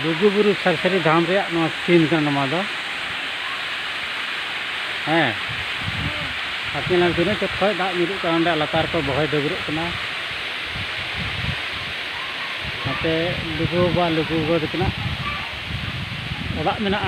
लुगुबुरु सरसरी धाम रे सीन का नमा दो हैं अपने नाम तीन चट खय दाग मिरुक का अंडा लतार को बहय डगरुक कना नाते लुगु बा लुगु गो दकना ओड़ा मेना